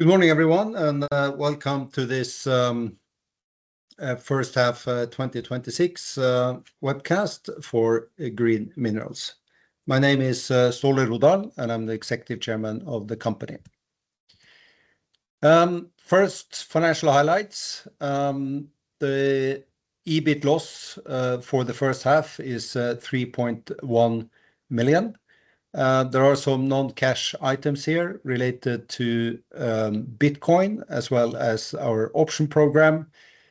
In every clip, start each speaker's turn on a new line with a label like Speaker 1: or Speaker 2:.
Speaker 1: Good morning, everyone, and welcome to this first half 2026 webcast for Green Minerals. My name is Ståle Rodal, and I'm the Executive Chairman of the company. First, financial highlights. The EBIT loss for the first half is 3.1 million. There are some non-cash items here related to Bitcoin as well as our option program.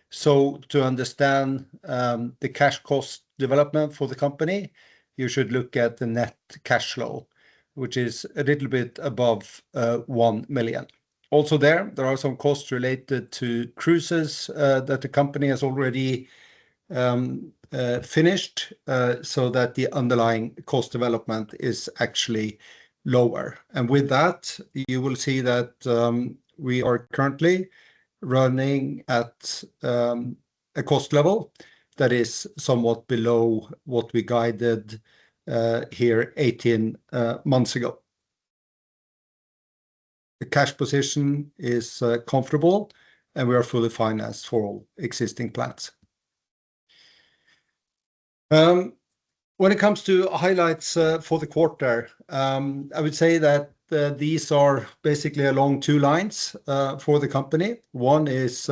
Speaker 1: So to understand the cash cost development for the company, you should look at the net cash flow, which is a little bit above 1 million. Also there are some costs related to cruises that the company has already finished, so that the underlying cost development is actually lower. And with that, you will see that we are currently running at a cost level that is somewhat below what we guided here 18 months ago. The cash position is comfortable, and we are fully financed for all existing plans. When it comes to highlights for the quarter, I would say that these are basically along two lines for the company. One is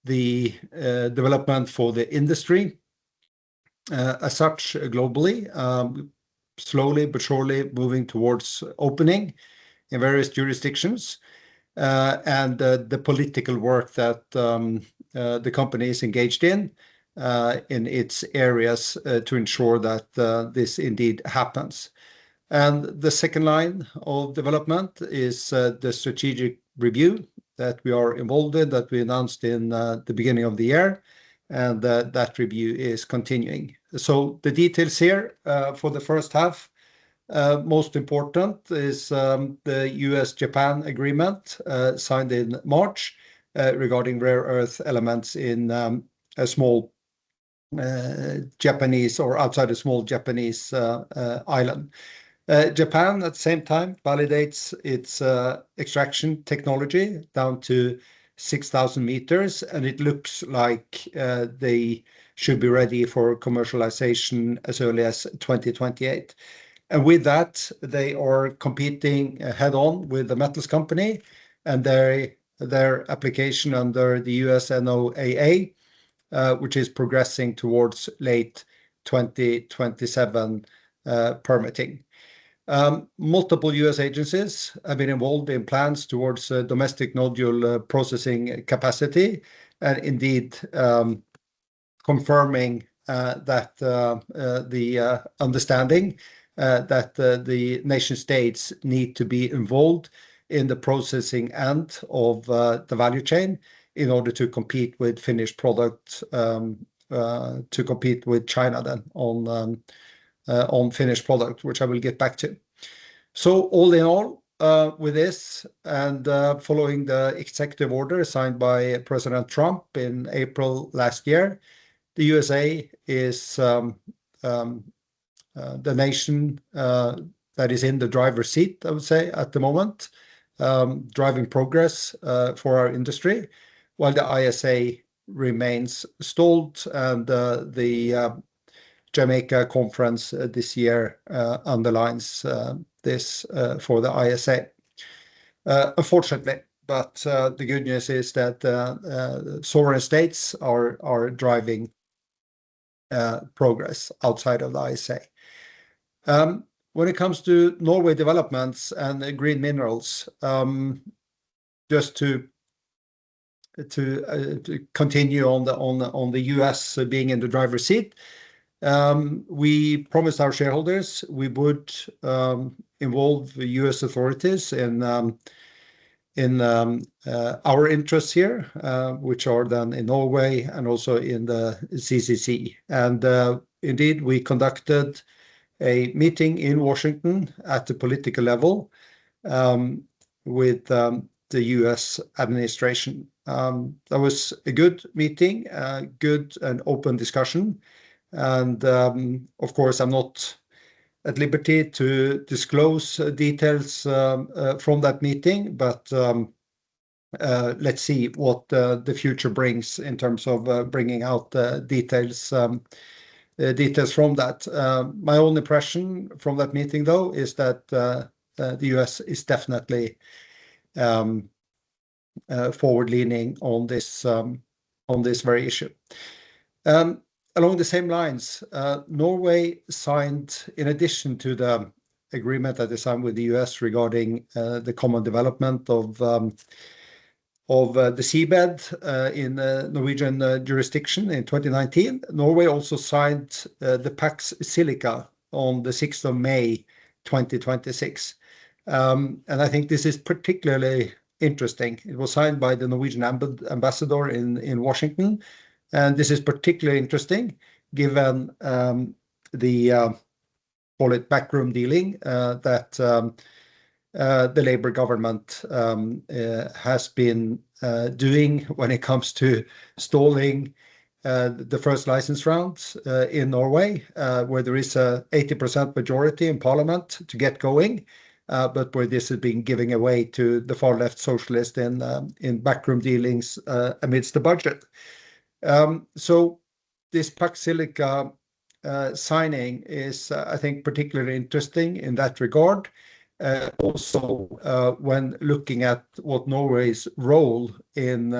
Speaker 1: the development for the industry as such globally, slowly but surely moving towards opening in various jurisdictions, and the political work that the company is engaged in its areas to ensure that this indeed happens. And the second line of development is the strategic review that we are involved in, that we announced in the beginning of the year, and that review is continuing. So the details here for the first half, most important is the US-Japan agreement signed in March regarding rare earth elements in a small Japanese or outside a small Japanese island. Japan at the same time validates its extraction technology down to 6,000 meters, and it looks like they should be ready for commercialization as early as 2028. And with that, they are competing head-on with the metals company, and their application under the US NOAA, which is progressing towards late 2027 permitting. Multiple US agencies have been involved in plans towards domestic nodule processing capacity, and indeed confirming that the understanding that the nation states need to be involved in the processing end of the value chain in order to compete with finished product, to compete with China then on finished product, which I will get back to. So all in all, with this and following the executive order signed by President Trump in April last year, the USA is the nation that is in the driver's seat, I would say, at the moment, driving progress for our industry, while the ISA remains stalled, and the Jamaica conference this year underlines this for the ISA. Unfortunately, but the good news is that sovereign states are driving progress outside of the ISA. When it comes to Norway developments and Green Minerals, just to continue on the US being in the driver's seat, we promised our shareholders we would involve the US authorities in our interests here, which are then in Norway and also in the CCC. And indeed, we conducted a meeting in Washington at the political level with the US administration. That was a good meeting, good and open discussion. And of course, I'm not at liberty to disclose details from that meeting, but let's see what the future brings in terms of bringing out details from that. My own impression from that meeting, though, is that the US is definitely forward-leaning on this very issue. Along the same lines, Norway signed, in addition to the agreement that they signed with the US regarding the common development of the seabed in Norwegian jurisdiction in 2019. Norway also signed the Pax Silica on the 6th of May 2026. And I think this is particularly interesting. It was signed by the Norwegian ambassador in Washington. And this is particularly interesting given the call it backroom dealing that the Labour government has been doing when it comes to stalling the first license round in Norway, where there is a 80% majority in parliament to get going, but where this is being given away to the far left socialist in backroom dealings amidst the budget. So this Pax Silica signing is, I think, particularly interesting in that regard. Also, when looking at what Norway's role in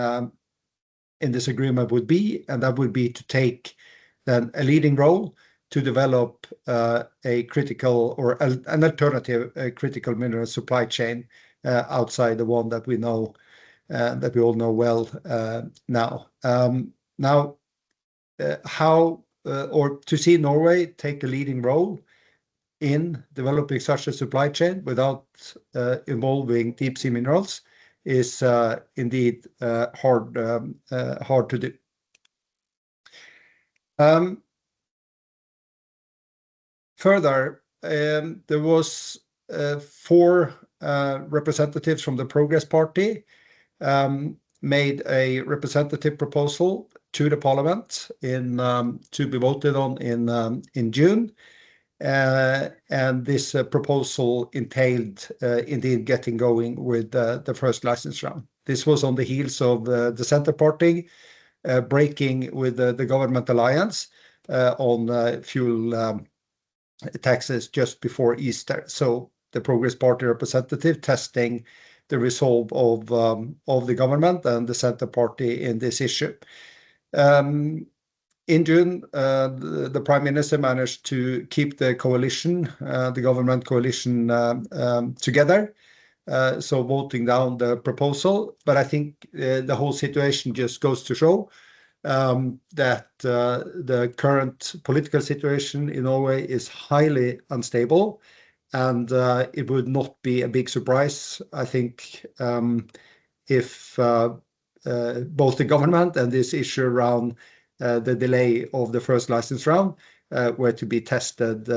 Speaker 1: this agreement would be, and that would be to take then a leading role to develop a critical or an alternative critical mineral supply chain outside the one that we know that we all know well now. Now, how or to see Norway take a leading role in developing such a supply chain without involving deep sea minerals is indeed hard to do. Further, there was 4 representatives from the Progress Party made a representative proposal to the parliament to be voted on in June. And this proposal entailed indeed getting going with the first license round. This was on the heels of the Centre Party breaking with the government alliance on fuel taxes just before Easter. So the Progress Party representative testing the resolve of the government and the Centre Party in this issue. In June, the Prime Minister managed to keep the coalition, the government coalition, together, so voting down the proposal. But I think the whole situation just goes to show that the current political situation in Norway is highly unstable, and it would not be a big surprise, I think, if both the government and this issue around the delay of the first license round were to be tested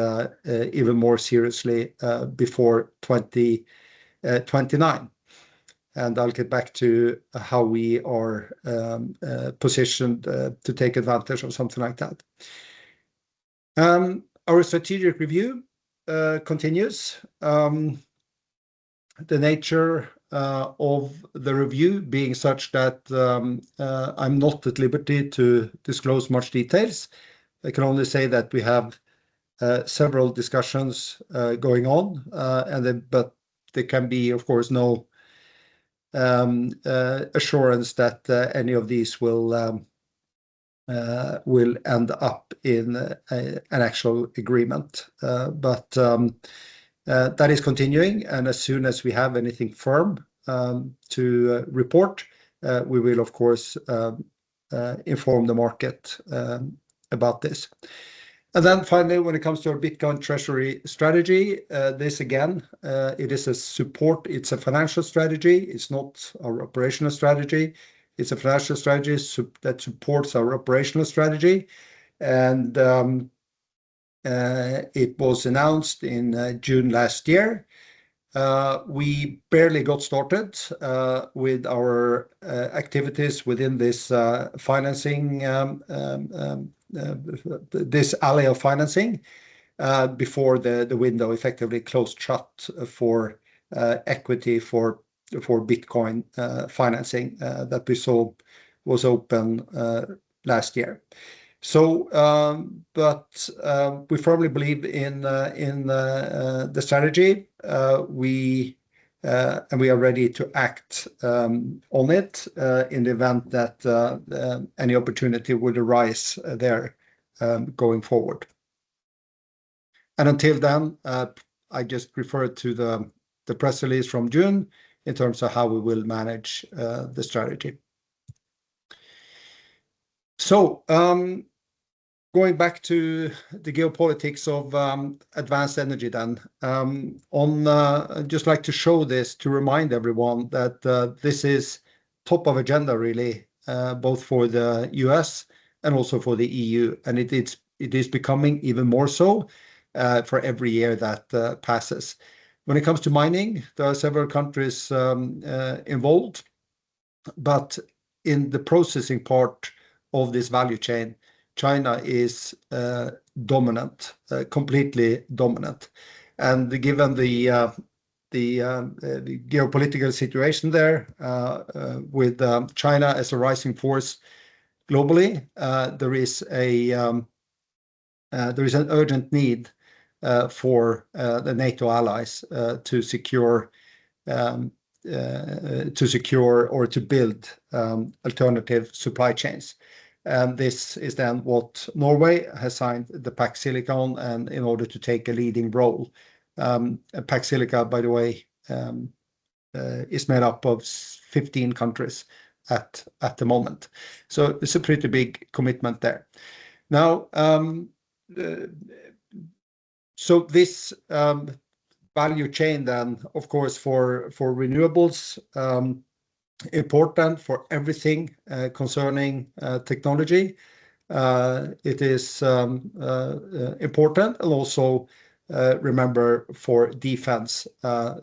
Speaker 1: even more seriously before 2029. And I'll get back to how we are positioned to take advantage of something like that. Our strategic review continues. The nature of the review being such that I'm not at liberty to disclose much details. I can only say that we have several discussions going on, but there can be, of course, no assurance that any of these will end up in an actual agreement. But that is continuing, and as soon as we have anything firm to report, we will, of course, inform the market about this. And then finally, when it comes to our Bitcoin treasury strategy, this again, it is a support, it's a financial strategy, it's not our operational strategy. It's a financial strategy that supports our operational strategy. And it was announced in June last year. We barely got started with our activities within this financing, this alley of financing. before the window effectively closed shut for equity for Bitcoin financing that we saw was open last year. So, but we firmly believe in the strategy. And we are ready to act on it in the event that any opportunity would arise there going forward. And until then, I just refer to the press release from June in terms of how we will manage the strategy. So, going back to the geopolitics of advanced energy then, I'd just like to show this to remind everyone that this is top of agenda really, both for the US and also for the EU, and it is becoming even more so for every year that passes. When it comes to mining, there are several countries involved, but in the processing part of this value chain, China is dominant, completely dominant. And given the geopolitical situation there, with China as a rising force globally, there is an urgent need for the NATO allies to secure or to build alternative supply chains. And this is then what Norway has signed the Pax Silicon, and in order to take a leading role. Pax Silica, by the way, is made up of 15 countries at the moment. So it's a pretty big commitment there. Now, so this value chain then, of course, for renewables, important for everything concerning technology. It is important, and also remember for defense,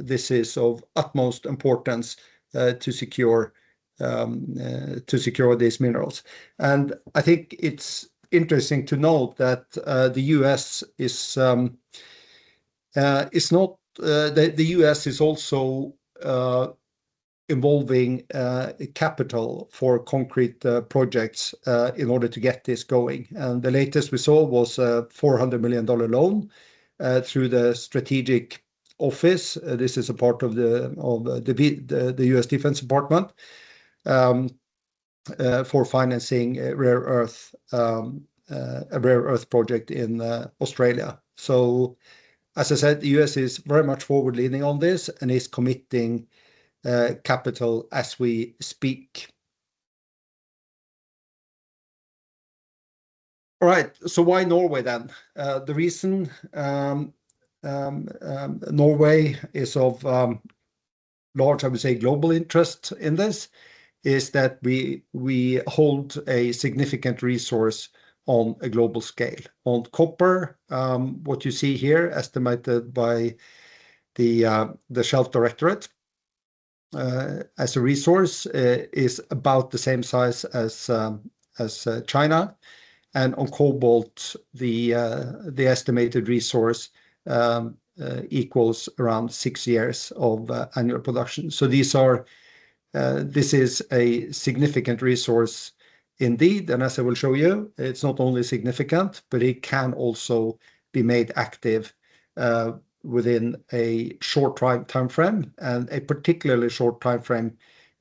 Speaker 1: this is of utmost importance to secure these minerals. And I think it's interesting to note that the US is not the US is also involving capital for concrete projects in order to get this going. And the latest we saw was a $400 million loan through the Strategic Office. This is a part of the US Defense Department for financing a rare earth project in Australia. So, as I said, the US is very much forward-leaning on this and is committing capital as we speak. All right, so why Norway then? The reason Norway is of large, I would say, global interest in this is that we hold a significant resource on a global scale. On copper, what you see here, estimated by the Shelf Directorate as a resource, is about the same size as China. And on cobalt, the estimated resource equals around 6 years of annual production. So this is a significant resource indeed, and as I will show you, it's not only significant, but it can also be made active within a short time frame, and a particularly short time frame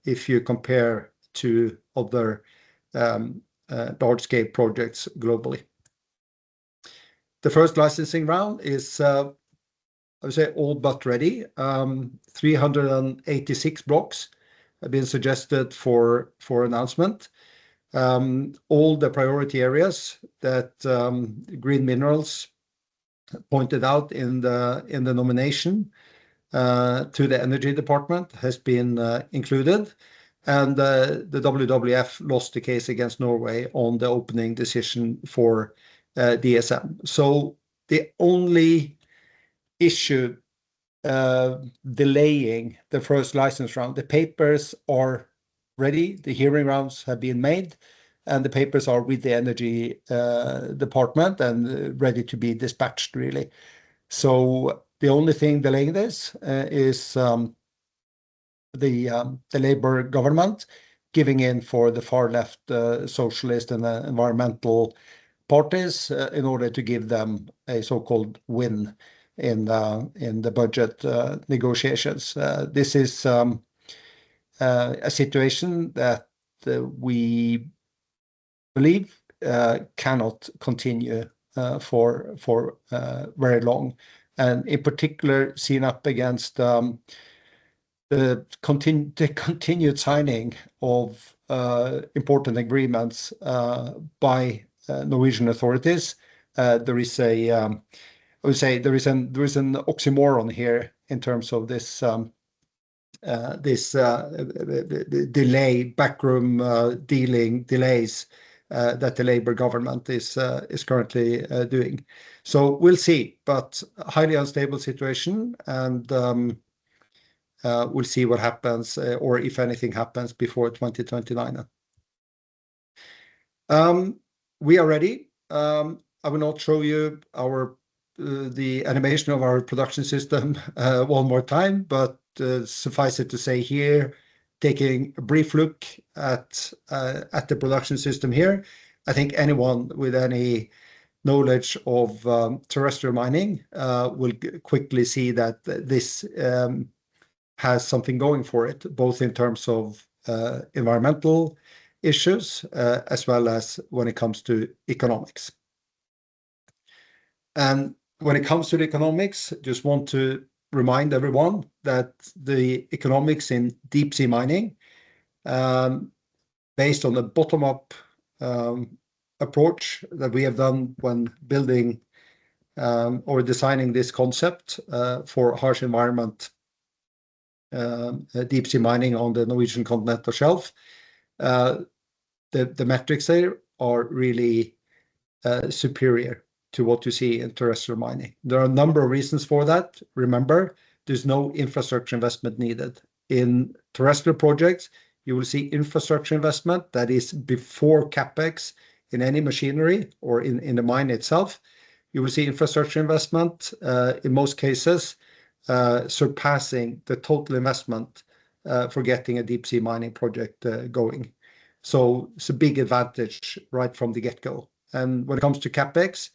Speaker 1: if you compare to other large-scale projects globally. The first licensing round is, I would say, all but ready. 386 blocks have been suggested for announcement. All the priority areas that Green Minerals pointed out in the nomination to the Energy Department has been included, and the WWF lost the case against Norway on the opening decision for DSM. So the only issue delaying the first license round, the papers are ready, the hearing rounds have been made, and the papers are with the energy department and ready to be dispatched, really. So the only thing delaying this is the Labour government giving in for the far left socialist and environmental parties in order to give them a so-called win in the budget negotiations. This is a situation that we believe cannot continue for very long, and in particular seen up against the continued signing of important agreements by Norwegian authorities. There is I would say there is an oxymoron here in terms of this delay, backroom dealing delays that the Labour government is currently doing. So we'll see, but highly unstable situation, and we'll see what happens, or if anything happens before 2029. We are ready. I will not show you the animation of our production system one more time, but suffice it to say here, taking a brief look at the production system here, I think anyone with any knowledge of terrestrial mining will quickly see that this has something going for it, both in terms of environmental issues as well as when it comes to economics. And when it comes to the economics, just want to remind everyone that the economics in deep sea mining, based on the bottom-up approach that we have done when building or designing this concept for harsh environment deep sea mining on the Norwegian continental shelf, the metrics there are really superior to what you see in terrestrial mining. There are a number of reasons for that. Remember, there's no infrastructure investment needed. In terrestrial projects, you will see infrastructure investment that is before CapEx in any machinery or in the mine itself. You will see infrastructure investment in most cases surpassing the total investment for getting a deep sea mining project going. So it's a big advantage right from the get-go. And when it comes to CapEx,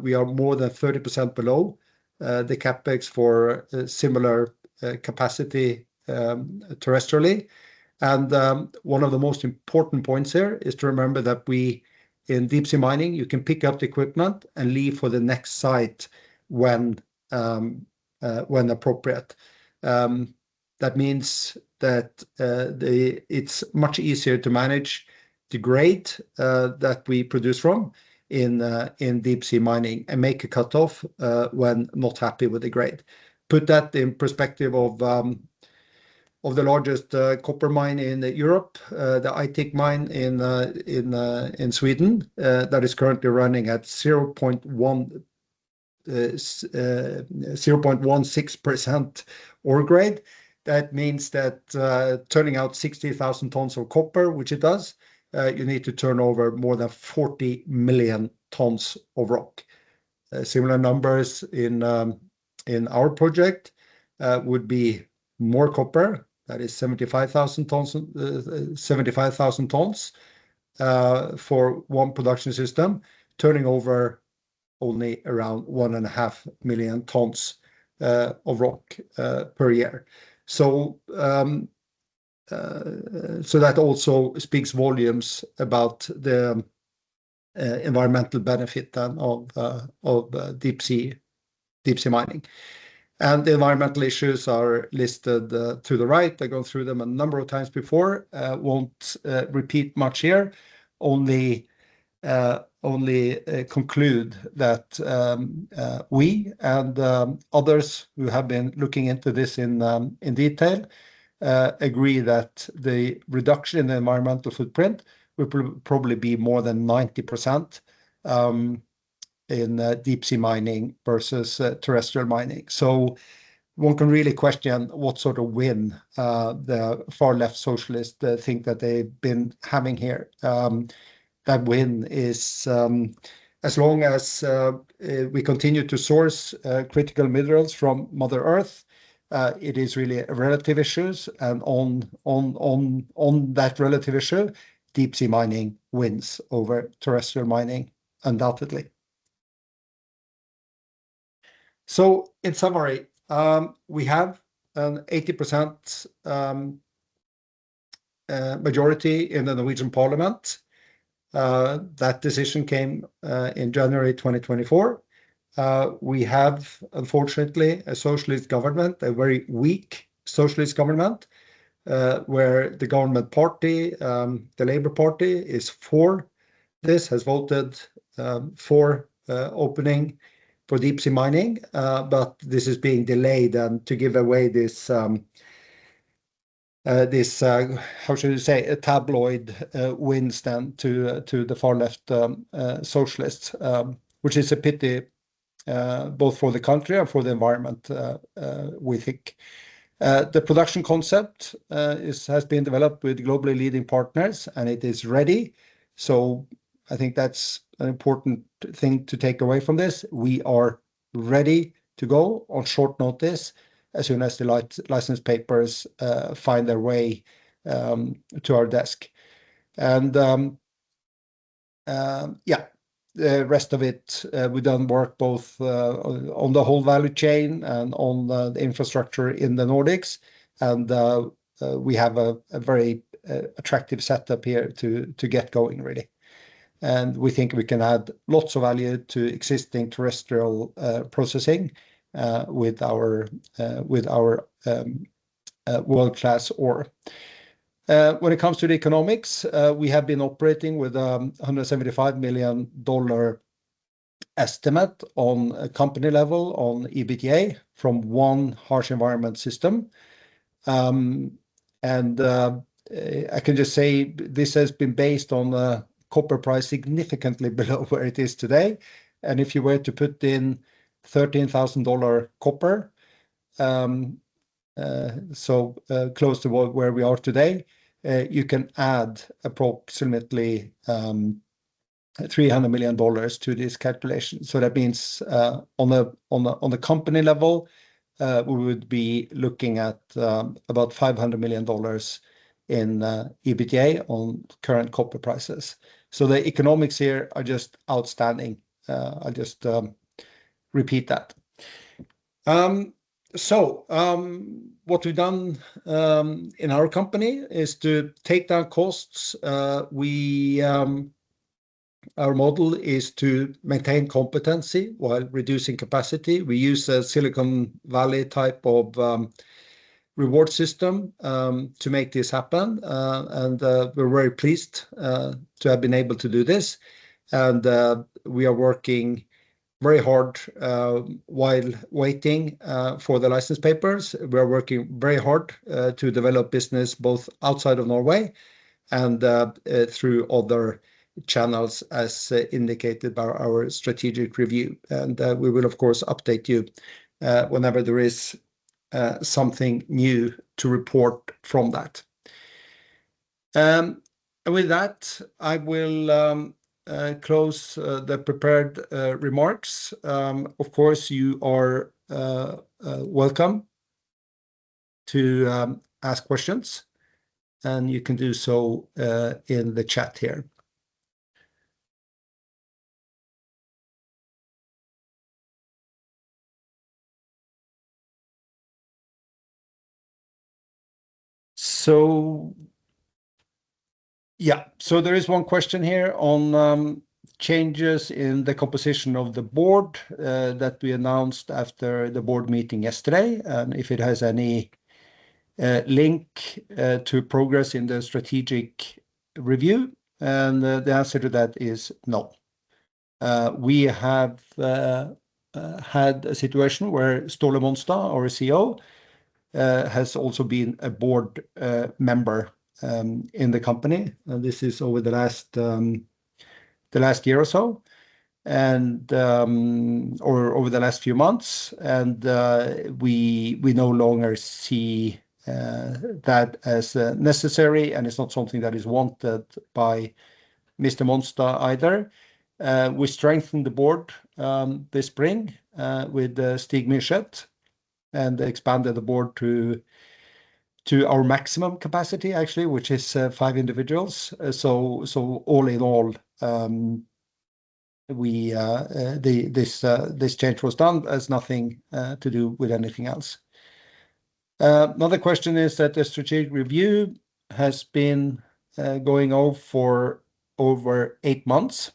Speaker 1: we are more than 30% below the CapEx for similar capacity terrestrially. And one of the most important points here is to remember that in deep sea mining, you can pick up the equipment and leave for the next site when appropriate. That means that it's much easier to manage the grade that we produce from in deep sea mining and make a cutoff when not happy with the grade. Put that in perspective of the largest copper mine in Europe, the Aitik mine in Sweden, that is currently running at 0.16% ore grade. That means that turning out 60,000 tons of copper, which it does, you need to turn over more than 40 million tons of rock. Similar numbers in our project would be more copper, that is 75,000 tons, for one production system, turning over only around 1.5 million tons of rock per year. So that also speaks volumes about the environmental benefit then of deep sea mining. And the environmental issues are listed to the right. I've gone through them a number of times before. Won't repeat much here. Only conclude that we and others who have been looking into this in detail agree that the reduction in the environmental footprint will probably be more than 90% in deep sea mining versus terrestrial mining. So one can really question what sort of win the far-left socialists think that they've been having here. That win is as long as we continue to source critical minerals from Mother Earth, it is really a relative issue, and on that relative issue, deep sea mining wins over terrestrial mining, undoubtedly. So, in summary, we have an 80% majority in the Norwegian Parliament. That decision came in January 2024. We have, unfortunately, a socialist government, a very weak socialist government, where the government party, the Labour Party, is for this, has voted for opening for deep sea mining, but this is being delayed, and to give away this how should you say, a tabloid wins then to the far left socialists, which is a pity both for the country and for the environment, we think. The production concept has been developed with globally leading partners, and it is ready. So I think that's an important thing to take away from this. We are ready to go on short notice as soon as the license papers find their way to our desk. And yeah, the rest of it, we've done work both on the whole value chain and on the infrastructure in the Nordics. And we have a very attractive setup here to get going, really. And we think we can add lots of value to existing terrestrial processing with our world-class ore. When it comes to the economics, we have been operating with a $175 million estimate on a company level on EBITDA from one harsh environment system. And I can just say this has been based on a copper price significantly below where it is today. And if you were to put in $13,000 copper, so close to where we are today, you can add approximately $300 million to this calculation. So that means on the company level, we would be looking at about $500 million in EBITDA on current copper prices. So the economics here are just outstanding. I'll just repeat that. What we've done in our company is to take down costs. Our model is to maintain competency while reducing capacity. We use a Silicon Valley type of reward system to make this happen. And we're very pleased to have been able to do this. And we are working very hard while waiting for the license papers. We are working very hard to develop business both outside of Norway and through other channels as indicated by our strategic review. And we will, of course, update you whenever there is something new to report from that. And with that, I will close the prepared remarks. Of course, you are welcome to ask questions, and you can do so in the chat here. So, yeah, so there is one question here on changes in the composition of the board that we announced after the board meeting yesterday, and if it has any link to progress in the strategic review. And the answer to that is no. We have had a situation where Ståle Monstad, our CEO, has also been a board member in the company. And this is over the last year or so. or over the last few months, and we no longer see that as necessary, and it's not something that is wanted by Mr. Monstad either. We strengthened the board this spring with Stig Myrseth, and expanded the board to our maximum capacity, actually, which is 5 individuals. So all in all, this change was done as nothing to do with anything else. Another question is that the strategic review has been going on for over 8 months.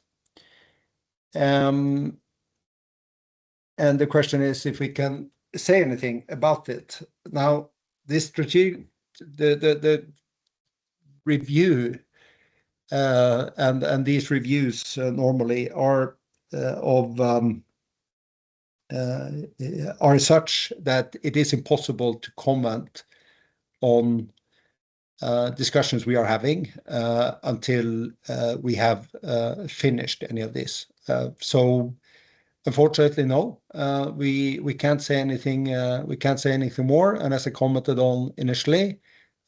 Speaker 1: And the question is if we can say anything about it. Now, this strategic, the review, and these reviews normally are such that it is impossible to comment on discussions we are having until we have finished any of this. So unfortunately, no, we can't say anything. We can't say anything more. And as I commented on initially,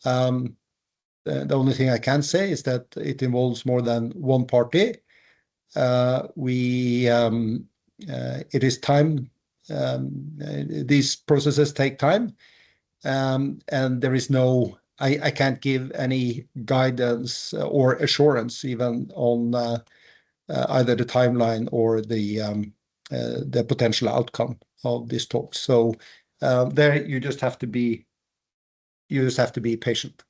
Speaker 1: the only thing I can say is that it involves more than one party. It is time. These processes take time, and there is no. I can't give any guidance or assurance even on either the timeline or the potential outcome of this talk. So there you just have to be patient.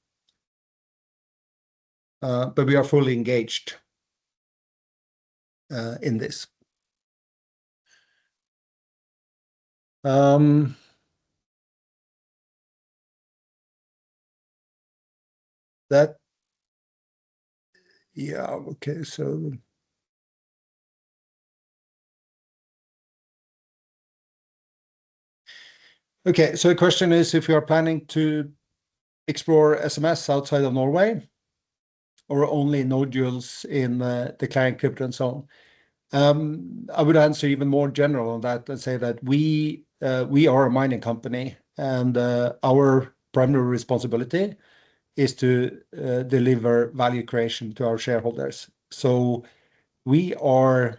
Speaker 1: But we are fully engaged in this. That, yeah, okay, so okay, so the question is if you are planning to explore SMS outside of Norway or only nodules in the Clarion Clipperton and so on. I would answer even more general on that and say that we are a mining company, and our primary responsibility is to deliver value creation to our shareholders. So we are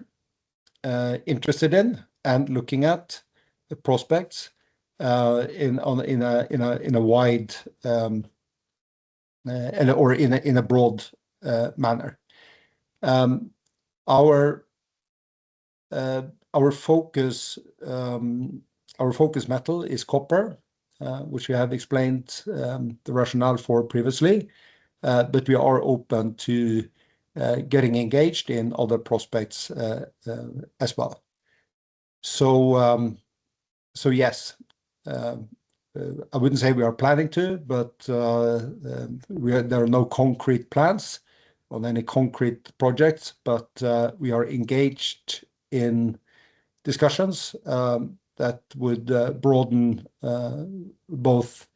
Speaker 1: interested in and looking at the prospects in a wide or in a broad manner. Our focus metal is copper, which we have explained the rationale for previously, but we are open to getting engaged in other prospects as well. So yes, I wouldn't say we are planning to, but there are no concrete plans on any concrete projects, but we are engaged in discussions that would broaden both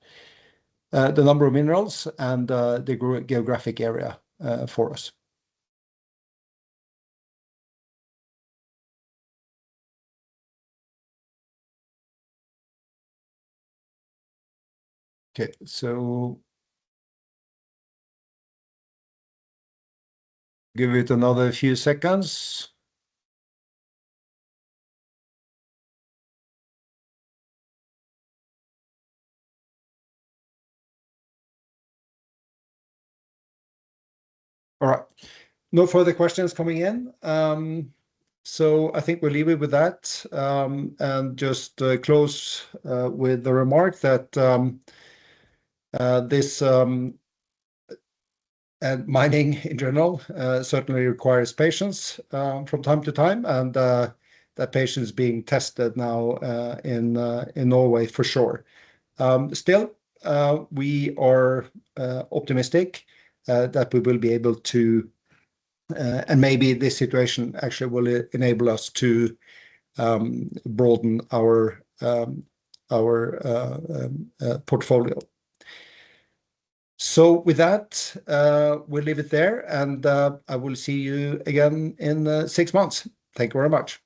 Speaker 1: the number of minerals and the geographic area for us. Okay, so give it another few seconds. All right, no further questions coming in. So I think we'll leave it with that, and just close with the remark that this and mining in general certainly requires patience from time to time, and that patience being tested now in Norway for sure. Still, we are optimistic that we will be able to, and maybe this situation actually will enable us to broaden our portfolio. So with that, we'll leave it there, and I will see you again in 6 months. Thank Thank you very much.